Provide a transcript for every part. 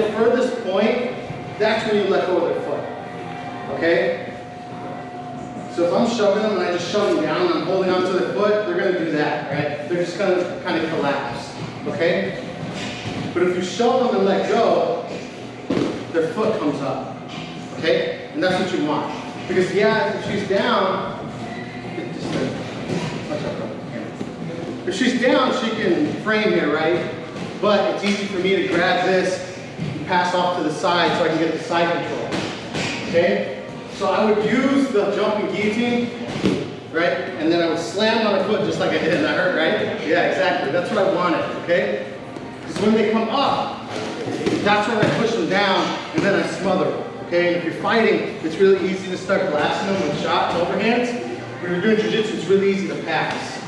their furthest point, that's when you let go of their foot. Okay? So if I'm shoving them and I just shove them down and I'm holding onto their foot, they're going to do that, right? They're just going to kind of collapse. Okay? But if you shove them and let go, their foot comes up. Okay? And that's what you want. Because yeah, if she's down, if she's down, she can frame here, right? But it's easy for me to grab this and pass off to the side so I can get the side control. Okay? So I would use the jumping guillotine, right? And then I would slam on her foot just like I did, and that hurt, right? Yeah, exactly. That's what I wanted, okay? Because when they come up, that's when I push them down and then I smother them. Okay, and if you're fighting, it's really easy to start blasting them with shots, overhands. When you're doing jiu-jitsu, it's really easy to pass.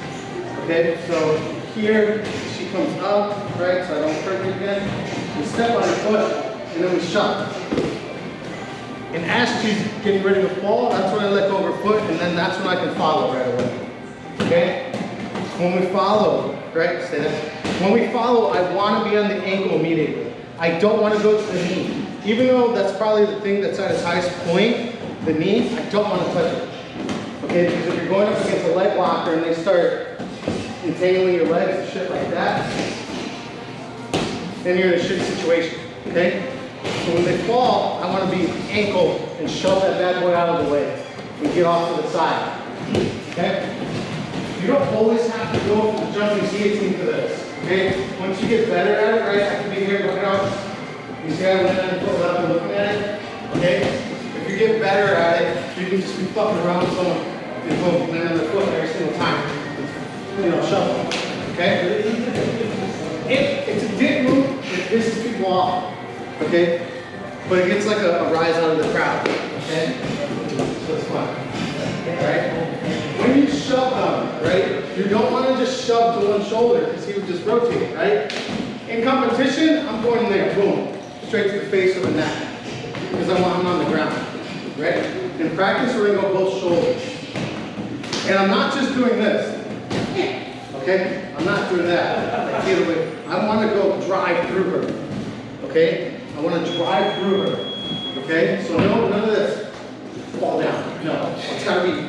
Okay, so here, she comes up, right, so I don't hurt you again. We step on her foot, and then we shove. And as she's getting ready to fall, that's when I let go of her foot, and then that's when I can follow right away. Okay? When we follow, right, stay there. When we follow, I want to be on the ankle immediately. I don't want to go to the knee. Even though that's probably the thing that's at its highest point, the knee, I don't want to touch it. Okay, because if you're going up against a leg locker and they start entangling your legs and shit like that, then you're in a shitty situation, okay? So when they fall, I want to be ankle and shove that bad boy out of the way and get off to the side, okay? You don't always have to go for the jumping guillotine for this, okay? Once you get better at it, right, I can be here looking out. You see how I went and put up and looking at it? Okay? If you get better at it, you can just be fucking around with someone and boom, land on their foot every single time. You know, shuffle. Okay? It's a dick move, it pisses people off. Okay? But it gets like a rise out of the crowd. Okay? So it's fun. Alright? When you shove them, right, you don't want to just shove to one shoulder because he would just rotate, right? In competition, I'm going there, boom. Straight to the face of the neck, because I want him on the ground, right? In practice, we're gonna go both shoulders. And I'm not just doing this, okay? I'm not doing that, like either way. I wanna go drive through her, okay? I wanna drive through her, okay? So no, none of this, fall down, no. It's gotta be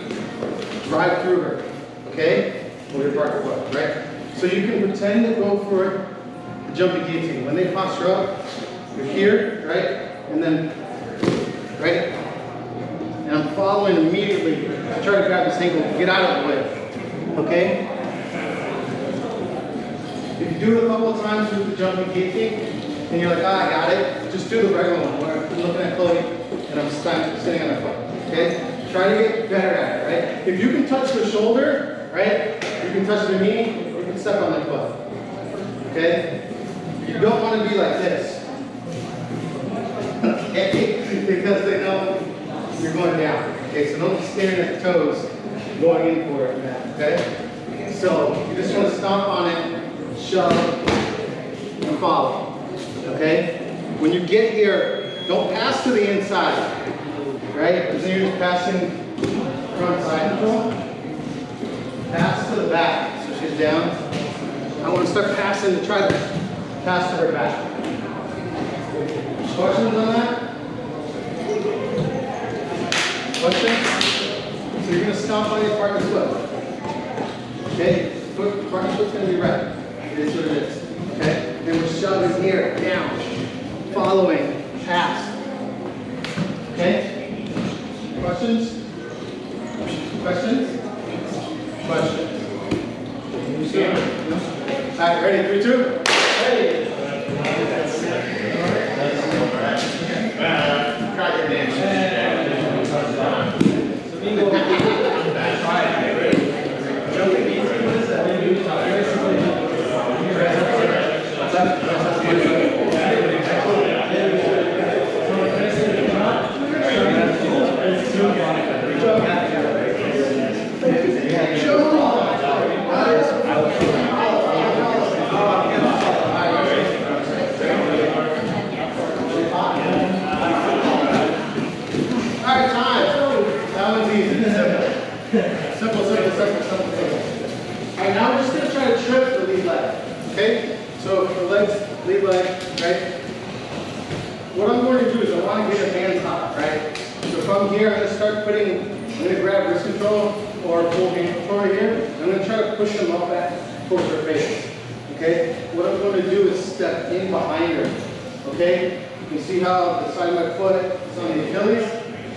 drive through her, okay? With your partner foot, right? So you can pretend to go for the jumping guillotine. When they posture up, you're here, right? And then, right? And I'm following immediately. I try to grab this ankle, get out of the way. Okay? If you do it a couple of times with the jumping guillotine, and you're like, ah, I got it, just do the regular one where I'm looking at Chloe and I'm sitting on her foot. Okay? Try to get better at it, right? If you can touch the shoulder, right? You can touch the knee, you can step on the foot. Okay? You don't want to be like this. Okay, because they know you're going down. Okay, so don't be staring at the toes, going in for it, okay? So you just want to stomp on it, shove, and follow. Okay? When you get here, don't pass to the inside, right? Because then you're just passing front side control. Pass to the back. So she's down. I want to start passing to try to pass to her back. Questions on that? Questions? So you're going to stomp on your partner's foot. Okay? Partner's foot's going to be right. It is what it is. Okay? And we're shoving here, down, following, pass. Okay? Questions? Questions? Questions? You see it? No? All right, ready? 3, 2. Ready? what I'm going to do is I want to get her hands hot, right? So if I'm here, I'm going to start putting, I'm going to grab wrist control or full hand control here. I'm going to try to push them up back towards her face. Okay? What I'm going to do is step in behind her. Okay? You can see how the side of my foot is on the Achilles,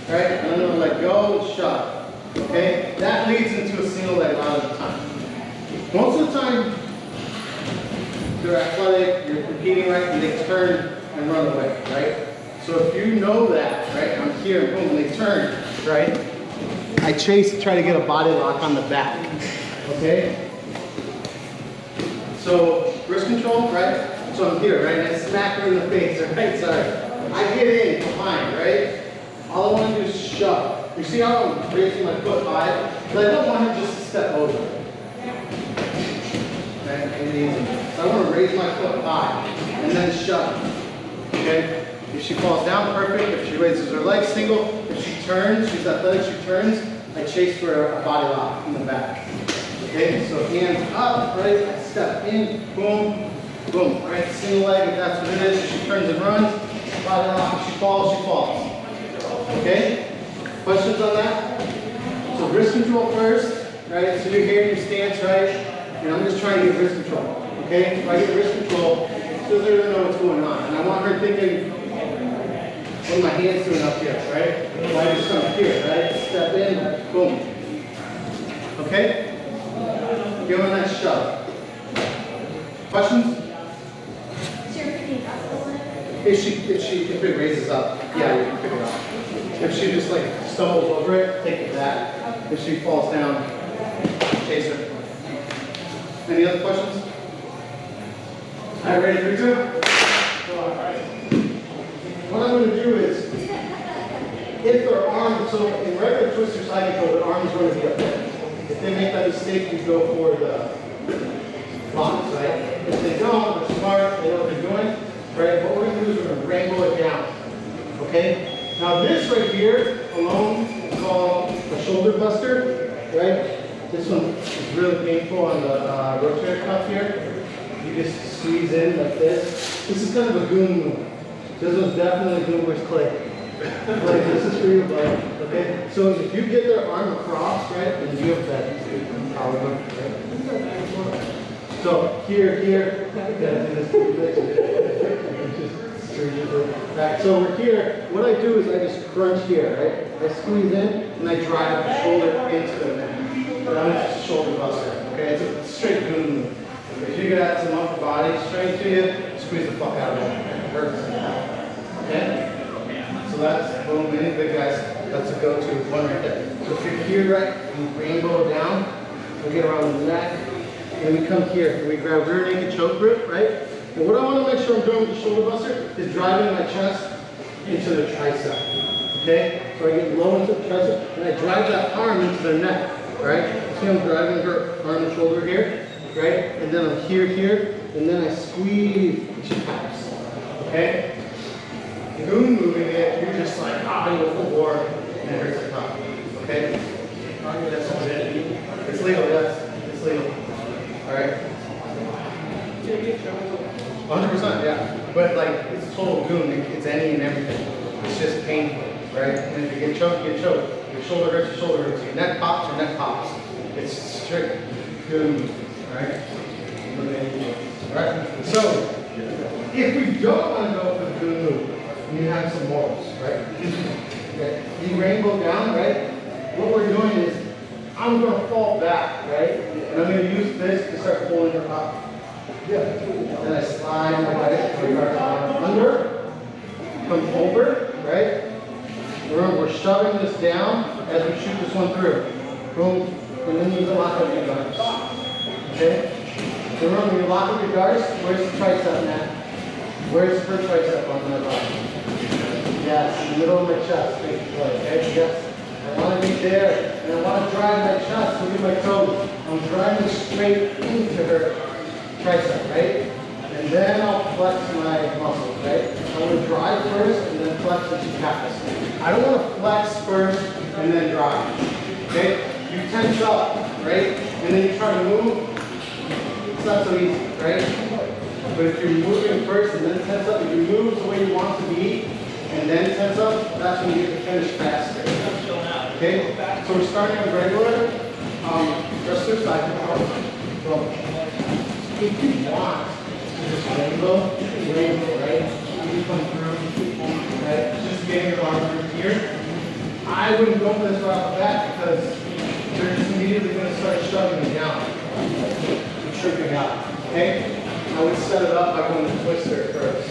right? And I'm going to let go and shove. Okay? That leads into a single leg a lot of the time. Most of the time, they're athletic, you're competing right, and they turn and run away, right? So if you know that, right, I'm here, boom, and they turn, right? I chase to try to get a body lock on the back, okay? So wrist control, right? So I'm here, right? And I smack her in the face, right? Sorry. I get in behind, right? All I want to do is shove. You see how I'm raising my foot high? But I don't want her just to step over. Okay, and easy. So I want to raise my foot high and then shove. Okay? If she falls down, perfect. If she raises her leg, single. If she turns, she's athletic, she turns, I chase for a body lock in the back. Okay, so hands up, right? I step in, boom, boom, right? Single leg, if that's what it is. If she turns and runs, body lock. If she falls, she falls. Okay? Questions on that? So wrist control first, right? So you're here in your stance, right? And I'm just trying to get wrist control. Okay? If I get wrist control, she doesn't even know what's going on. And I want her thinking, what are my hands doing up here, right? Well, I just come here, right? Step in, boom. Okay? Give her a nice shove. Questions? If it raises up, yeah, you can pick it up. If she just like stumbles over it, take it back. If she falls down, chase her. Any other questions? All right, ready, 3, 2? All right. What I'm going to do is, if their arm, so in regular twister side control, their arms going to be up there. If they make that mistake, you go for the locks, right? If they don't, they're smart, they know what they're doing, right? What we're going to do is we're going to rainbow it down, okay? Now this right here, alone, is called a shoulder buster, right? This one is really painful on the rotator cuff here. You just squeeze in like this. This is kind of a goon move. This one's definitely goon versus clay. Like this is for you, bud. Okay? So if you get their arm across, right, then you have that power move, right? So here, right, so we're here, what I do is I just crunch here, right? I squeeze in and I drive the shoulder into the neck. Now it's just shoulder buster, okay? It's a straight goon move. If you got some upper body strength to you, squeeze the fuck out of it. It hurts. Okay? So that's, boom, any big guys, that's a go-to one right there. So if you're here, right, we rainbow down, we get around the neck, and we come here, and we grab rear naked choke grip, right? And what I want to make sure I'm doing with the shoulder buster is driving my chest into the tricep. Okay? So I get low into the tricep, and I drive that arm into their neck. Right? See I'm driving her arm and shoulder here, right? And then I'm here, and then I squeeze and she taps. Okay? Goon moving it, you're just like hopping with the war and it hurts the top. Okay? That's it. It's legal, yes. It's legal. Alright? 100%, yeah. But like, it's total goon. It's any and everything. It's just painful, right? And if you get choked, you get choked. Your shoulder hurts, your neck pops. It's strict goon, alright? Alright? So, if we don't want to go for the goon move, you have some morals, right? Okay. You rainbow down, right? What we're doing is, I'm going to fall back, right? And I'm going to use this to start pulling her up. Yeah. Then I slide my leg under, come over, right? Remember, we're shoving this down as we shoot this one through. Boom. And then you lock up your Darce. Okay? So remember, when you lock up your Darce, where's the tricep, Matt? Where's her tricep on my body? Yes, in the middle of my chest. Okay? Yes. I want to be there, and I want to drive my chest. Look at my toes. I'm driving straight into her tricep, right? And then I'll flex my muscles, right? I want to drive first, and then flex and she taps. I don't want to flex first, and then drive. Okay? You tense up, right? And then you try to move. It's not so easy, right? But if you're moving first and then tense up, if you move the way you want to be, then tense up, that's when you get the finish faster. Okay? So we're starting with regular wrestler side control. If you want to just rainbow, right? You come through, right? Just getting your arm through here. I wouldn't go for this right off the bat because they're just immediately going to start shoving you down. Tripping out. Okay? I would set it up by going to twister first.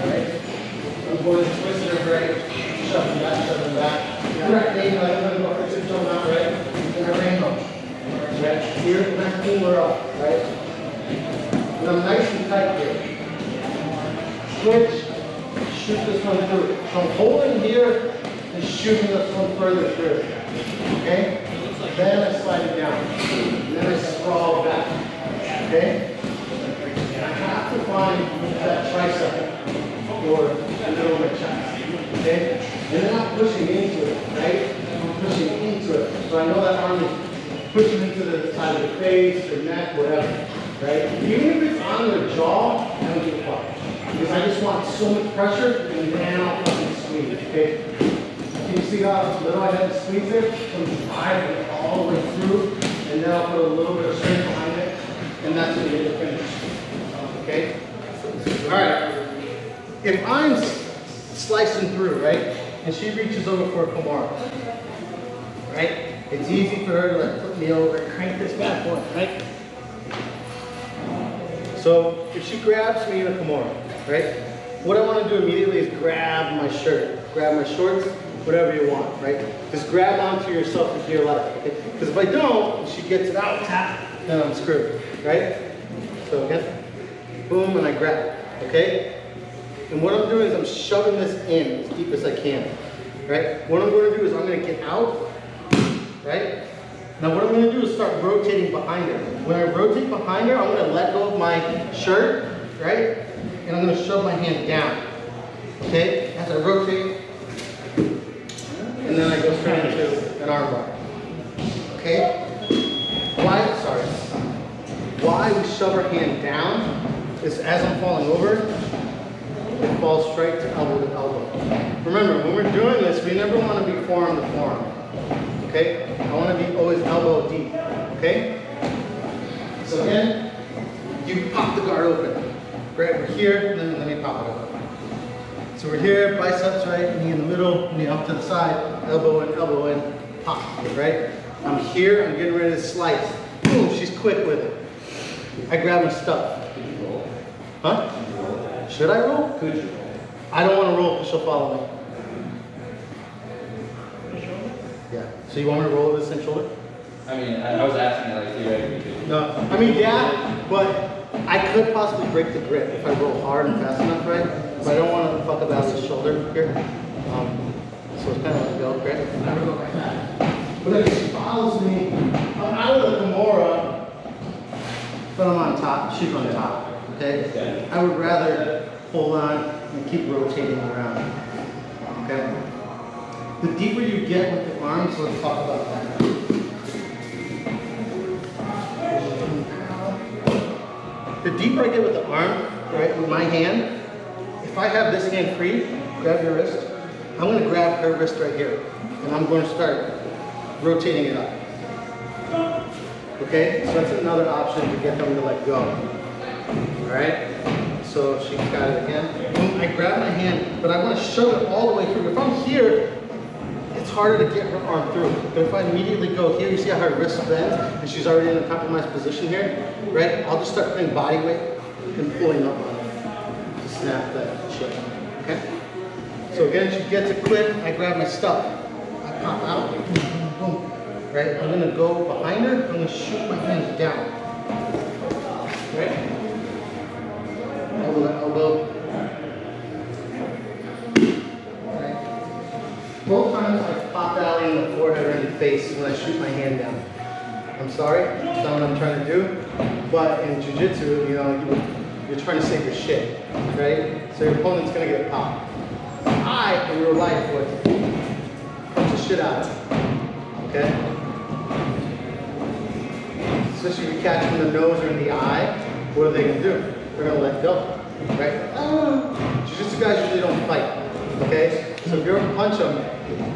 Alright? I'm going to twister right, shoving back. Right, rainbow, I'm going to go for tiptoe out, right? And a rainbow. Right? Here, and that Kimura, right? And I'm nice and tight here. Switch, shoot this one through. So I'm holding here and shooting this one further through. Okay? Then I slide it down. And then I sprawl back. Okay? And I have to find that tricep or the middle of my chest. Okay? And then I'm pushing into it, right? I'm pushing into it. So I know that arm is pushing into the side of the face or neck, whatever. Right? Even if it's on the jaw, I don't give a fuck. Because I just want so much pressure and then I'll fucking squeeze. Okay? Can you see how little I had to squeeze it? So I'm driving it all the way through, and then I'll put a little bit of strength behind it, and that's when you get the finish. Okay? Alright. If I'm slicing through, right, and she reaches over for a Kimura, right, it's easy for her to like put me over and crank this back one, right? So if she grabs me in a Kimura, right, what I want to do immediately is grab my shirt, grab my shorts, whatever you want, right? Just grab onto yourself with your life, okay? Because if I don't, and she gets it out, tap, then I'm screwed, right? So again, boom, and I grab, okay? And what I'm doing is I'm shoving this in as deep as I can, right? What I'm going to do is I'm going to get out, right? Now what I'm going to do is start rotating behind her. When I rotate behind her, I'm going to let go of my shirt, right? And I'm going to shove my hand down, okay? As I rotate, and then I go straight into an armbar. Okay? Why we shove our hand down is as I'm falling over, it falls straight to elbow. Remember, when we're doing this, we never want to be forearm to forearm. Okay? I want to be always elbow deep. Okay? So again, you pop the guard open. Right, we're here, and then let me pop it open. So we're here, biceps, right, knee in the middle, knee up to the side, elbow in, pop, right? I'm here, I'm getting ready to slice. Boom, she's quick with it. I grab my stuff. Could you roll? Huh? Should I roll? Could you roll? I don't want to roll because she'll follow me. Yeah. So you want me to roll with the same shoulder? I mean, I was asking like theoretically. No. I mean, yeah, but I could possibly break the grip if I roll hard and fast enough, right? But I don't want to fuck about the shoulder here. So it's kind of like go, right? I never go like that. But if she follows me, I'm out of the Kimura, but I'm on top. She's on top. Okay? I would rather hold on and keep rotating around. Okay? The deeper you get with the arms, let's talk about that. The deeper I get with the arm, right, with my hand, if I have this hand free, grab your wrist, I'm going to grab her wrist right here, and I'm going to start rotating it up. Okay, so that's another option to get them to let go. All right, so she's got it again. Boom, I grab my hand, but I want to shove it all the way through. If I'm here, it's harder to get her arm through. But if I immediately go here, you see how her wrist bends, and she's already in a compromised position here, right? I'll just start putting body weight and pulling up on it to snap that shut. Okay? So again, she gets it quick. I grab my stuff. I pop out. Boom, boom, boom. Right? I'm gonna go behind her. I'm gonna shoot my hands down. Right? Elbow to elbow. Both times I pop out in the forehead or in the face when I shoot my hand down. I'm sorry, that's not what I'm trying to do. But in jiu-jitsu, you know, you're trying to save your shit, right? So your opponent's gonna get popped. I, in real life, would punch the shit out of it, okay? Especially if you catch them in the nose or in the eye, what are they gonna do? They're gonna let go, right? Jiu-jitsu guys usually don't fight. Okay? So if you ever punch them,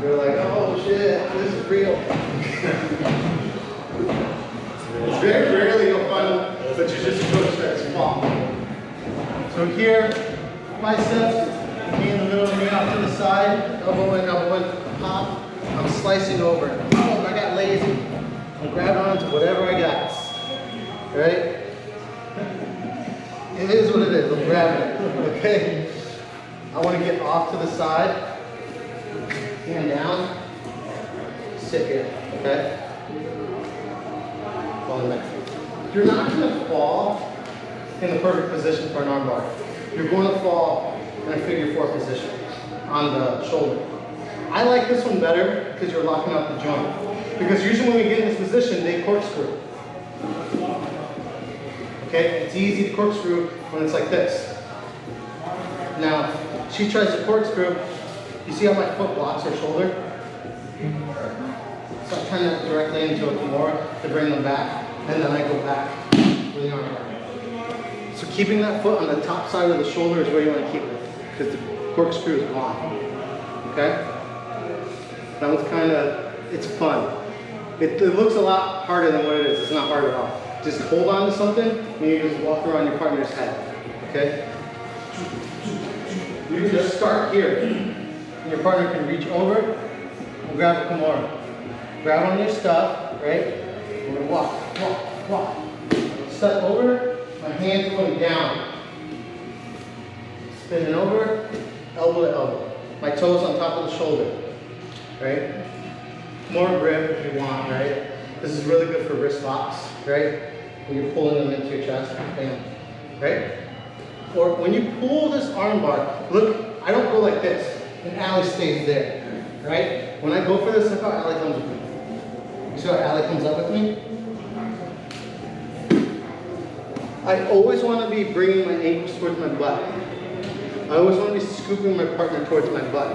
you're like, oh shit, this is real. Very rarely you'll find a jiu-jitsu coach that's small. So here, biceps, knee in the middle, knee off to the side, elbow in, pop. I'm slicing over. Oh, I got lazy. I'm grabbing onto whatever I got. Right? It is what it is. I'm grabbing it. Okay? I want to get off to the side, hand down, sit here. Okay? Fall back. You're not going to fall in the perfect position for an armbar. You're going to fall in a figure 4 position on the shoulder. I like this one better because you're locking up the joint. Because usually when we get in this position, they corkscrew. Okay, it's easy to corkscrew when it's like this. Now, she tries to corkscrew. You see how my foot blocks her shoulder? So I turn that directly into a Kimura to bring them back, and then I go back with the arm bar. So keeping that foot on the top side of the shoulder is where you want to keep it, because the corkscrew is gone. Okay? That one's kind of, it's fun. It looks a lot harder than what it is. It's not hard at all. Just hold on to something, and you just walk around your partner's head. Okay? You can just start here, and your partner can reach over and grab a Kimura. Grab on your stuff, right? We're gonna walk. Step over, my hands going down. Spinning over, elbow to elbow. My toes on top of the shoulder, right? More grip if you want, right? This is really good for wrist locks, right? When you're pulling them into your chest, bam, right? Or when you pull this arm bar, look, I don't go like this, and Allie stays there, right? When I go for this, look how Allie comes with me. You see how Allie comes up with me? I always want to be bringing my ankles towards my butt. I always want to be scooping my partner towards my butt.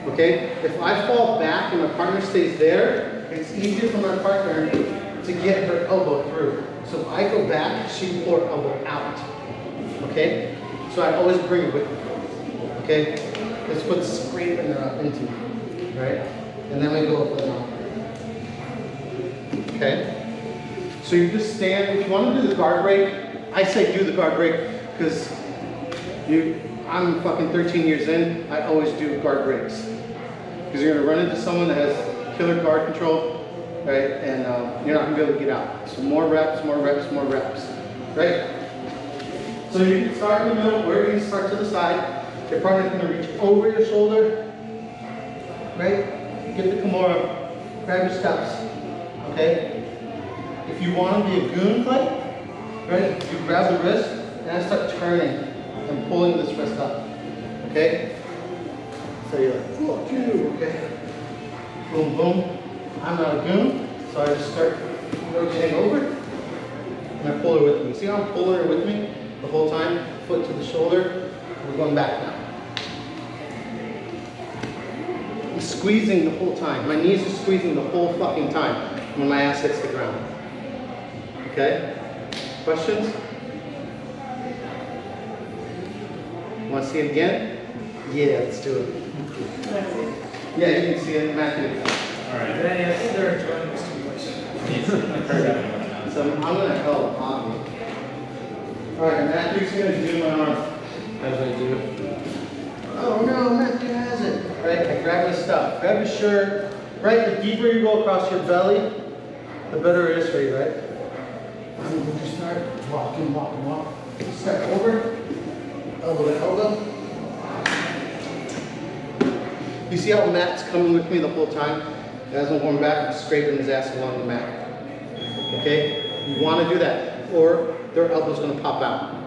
Okay? If I fall back and my partner stays there, it's easier for my partner to get her elbow through. So if I go back, she can pull her elbow out. Okay? So I always bring it with me. Okay? This foot's scraping her up into me. Right? And then we go up with an arm. Okay? So you just stand. If you want to do the guard break, I say do the guard break because I'm fucking 13 years in. I always do guard breaks because you're gonna run into someone that has killer guard control, right? And you're not gonna be able to get out. So more reps, right? So you can start in the middle, or you can start to the side. Your partner's gonna reach over your shoulder, right? Get the Kimura, grab your steps, okay? If you want to be a goon fight, right? You grab the wrist and I start turning and pulling this wrist up, okay? So you're like, fuck you, okay? Boom, boom. I'm not a goon, so I just start rotating over and I pull her with me. See how I'm pulling her with me the whole time? Foot to the shoulder. We're going back now. I'm squeezing the whole time. My knees are squeezing the whole fucking time when my ass hits the ground. Okay? Questions? Want to see it again? Yeah, let's do it. Yeah, you can see it, Matthew. Alright. I think they're enjoying this too much. So I'm gonna help Bobby. Alright, Matthew's gonna do my arm. As I do. Oh no, Matthew has it. Alright, I grab his stuff. Grab his shirt. Right, the deeper you go across your belly, the better it is for you, right? I'm going to start walking. Step over, elbow to elbow. You see how Matt's coming with me the whole time? As I'm going back, I'm scraping his ass along the mat. Okay? You want to do that, or their elbow's going to pop out.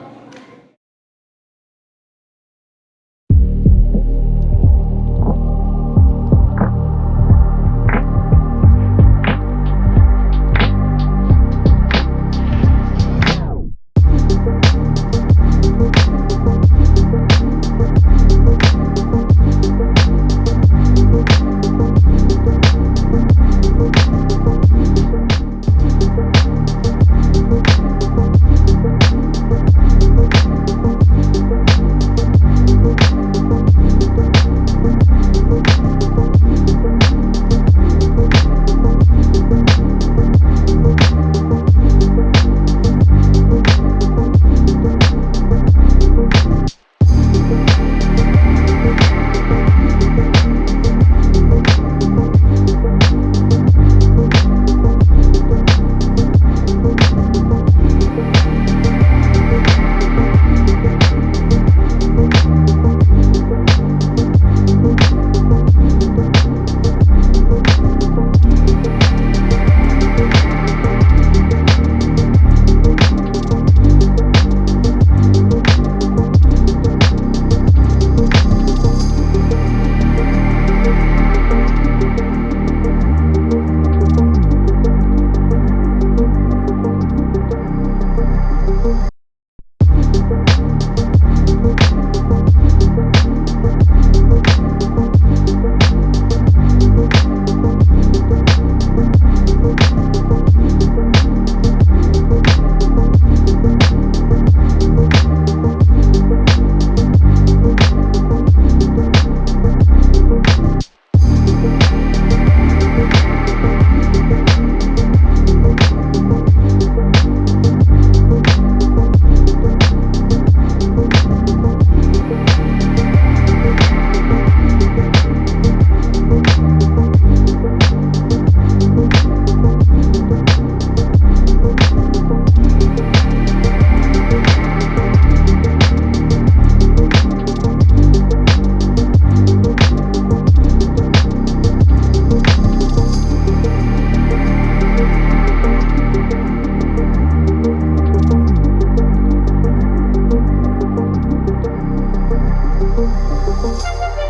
Thank you.